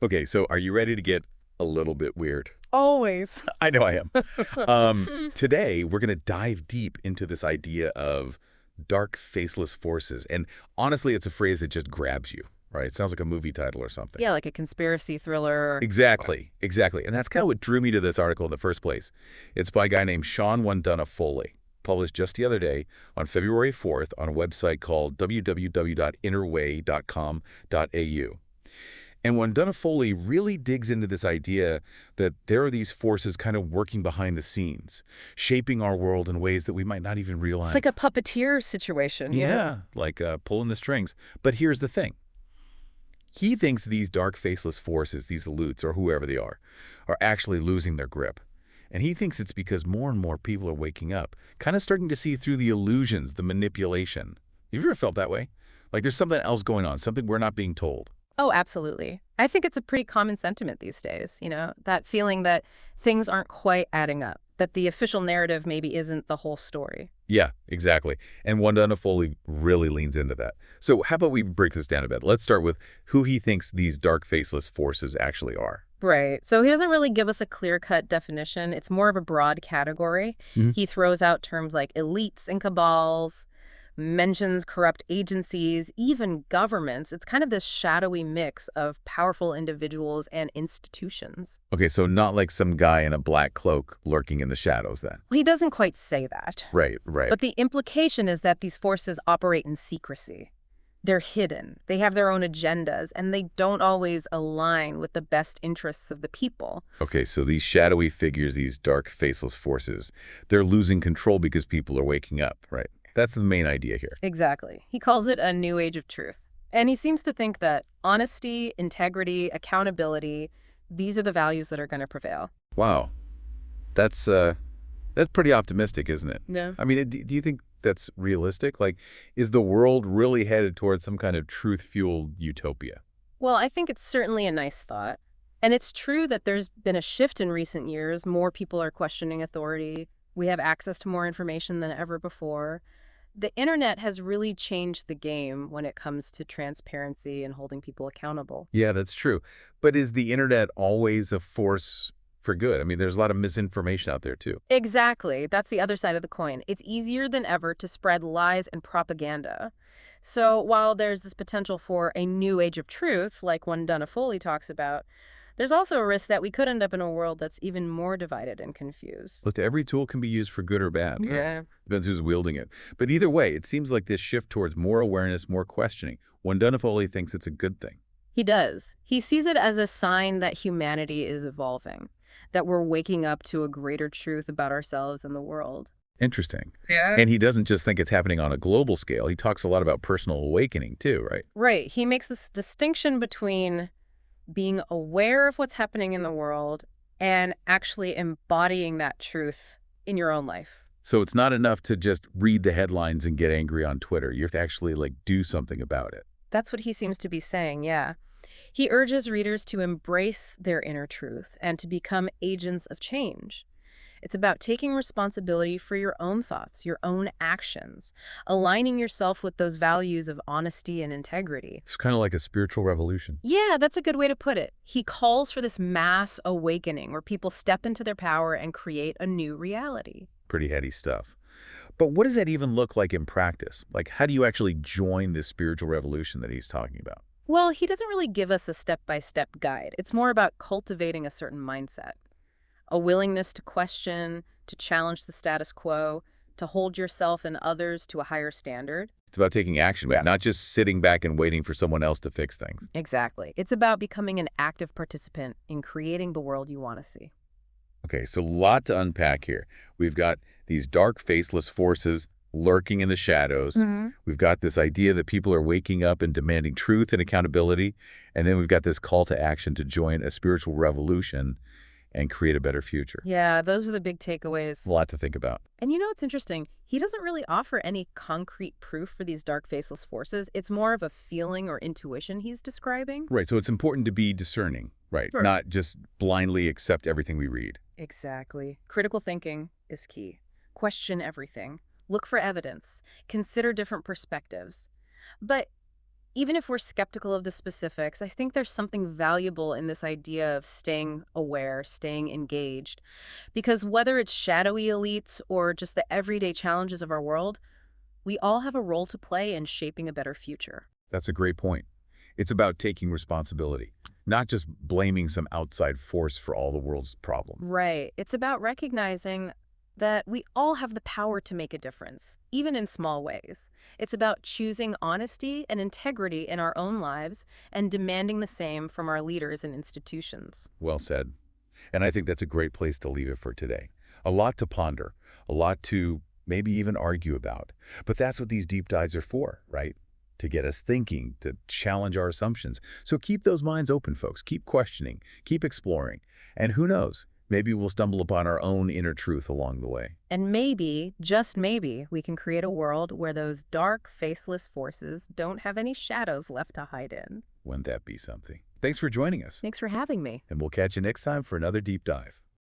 Okay, so are you ready to get a little bit weird? Always. I know I am. Today, we're going to dive deep into this idea of dark, faceless forces. And honestly, it's a phrase that just grabs you, right? It sounds like a movie title or something. Yeah, like a conspiracy thriller. Exactly, exactly. And that's kind of what drew me to this article in the first place. It's by a guy named Shawn Wondunna Foley, published just the other day on February 4th on a website called www.innerway.com.au. And Wondunna Foley really digs into this idea that there are these forces kind of working behind the scenes, shaping our world in ways that we might not even It's realize. like a puppeteer situation, you know? Yeah, like pulling the strings. But here's the thing. He thinks these dark faceless forces, these elutes, or whoever they are actually losing their grip. And he thinks it's because more and more people are waking up, kind of starting to see through the illusions, the manipulation. Have you ever felt that way? Like there's something else going on, something we're not being told. Oh, absolutely. I think it's a pretty common sentiment these days, that feeling that things aren't quite adding up, that the official narrative maybe isn't the whole story. Yeah, exactly. And Wandana Foley really leans into that. So how about we break this down a bit? Let's start with who he thinks these dark faceless forces actually are. Right. So he doesn't really give us a clear-cut definition. It's more of a broad category. Mhm. He throws out terms like elites and cabals, mentions corrupt agencies, even governments. It's kind of this shadowy mix of powerful individuals and institutions. Okay, so not like some guy in a black cloak lurking in the shadows then. Well, he doesn't quite say that. Right, right. But the implication is that these forces operate in secrecy. They're hidden, they have their own agendas, and they don't always align with the best interests of the people. Okay, so these shadowy figures, these dark faceless forces, they're losing control because people are waking up, right? That's the main idea here. Exactly. He calls it a new age of truth. And he seems to think that honesty, integrity, accountability, these are the values that are going to prevail. Wow. That's that's pretty optimistic, isn't it? Yeah. I mean, do you think that's realistic? Like, is the world really headed towards some kind of truth-fueled utopia? Well, I think it's certainly a nice thought. And it's true that there's been a shift in recent years. More people are questioning authority. We have access to more information than ever before. The internet has really changed the game when it comes to transparency and holding people accountable. Yeah, that's true. But is the internet always a force for good? I mean, there's a lot of misinformation out there too. Exactly. That's the other side of the coin. It's easier than ever to spread lies and propaganda. So while there's this potential for a new age of truth, like one Donna Foley talks about, there's also a risk that we could end up in a world that's even more divided and confused. Listen, every tool can be used for good or bad. Yeah. Depends who's wielding it. But either way, it seems like this shift towards more awareness, more questioning. Wandana Foley thinks it's a good thing. He does. He sees it as a sign that humanity is evolving, that we're waking up to a greater truth about ourselves and the world. Interesting. Yeah. And he doesn't just think it's happening on a global scale. He talks a lot about personal awakening too, right? Right. He makes this distinction between being aware of what's happening in the world and actually embodying that truth in your own life. So it's not enough to just read the headlines and get angry on Twitter. You have to actually like do something about it. That's what he seems to be saying, yeah. He urges readers to embrace their inner truth and to become agents of change. It's about taking responsibility for your own thoughts, your own actions, aligning yourself with those values of honesty and integrity. It's kind of like a spiritual revolution. Yeah, that's a good way to put it. He calls for this mass awakening where people step into their power and create a new reality. Pretty heady stuff. But what does that even look like in practice? Like, how do you actually join this spiritual revolution that he's talking about? Well, he doesn't really give us a step-by-step guide. It's more about cultivating a certain mindset, a willingness to question, to challenge the status quo, to hold yourself and others to a higher standard. It's about taking action, Yeah. not just sitting back and waiting for someone else to fix things. Exactly. It's about becoming an active participant in creating the world you want to see. Okay, so a lot to unpack here. We've got these dark, faceless forces lurking in the shadows. We've got this idea that people are waking up and demanding truth and accountability. And then we've got this call to action to join a spiritual revolution and create a better future. Yeah, those are the big takeaways. A lot to think about. And you know what's interesting? He doesn't really offer any concrete proof for these dark faceless forces. It's more of a feeling or intuition he's describing. Right, so it's important to be discerning, right? Sure. Not just blindly accept everything we read. Exactly. Critical thinking is key. Question everything. Look for evidence. Consider different perspectives. But even if we're skeptical of the specifics, I think there's something valuable in this idea of staying aware, staying engaged. Because whether it's shadowy elites or just the everyday challenges of our world, we all have a role to play in shaping a better future. That's a great point. It's about taking responsibility, not just blaming some outside force for all the world's problems. Right. It's about recognizing that we all have the power to make a difference, even in small ways. It's about choosing honesty and integrity in our own lives and demanding the same from our leaders and institutions. Well said. And I think that's a great place to leave it for today. A lot to ponder, a lot to maybe even argue about. But that's what these deep dives are for, right? To get us thinking, to challenge our assumptions. So keep those minds open, folks. Keep questioning, keep exploring. And who knows, maybe we'll stumble upon our own inner truth along the way. And maybe, just maybe, we can create a world where those dark, faceless forces don't have any shadows left to hide in. Wouldn't that be something? Thanks for joining us. Thanks for having me. And we'll catch you next time for another deep dive.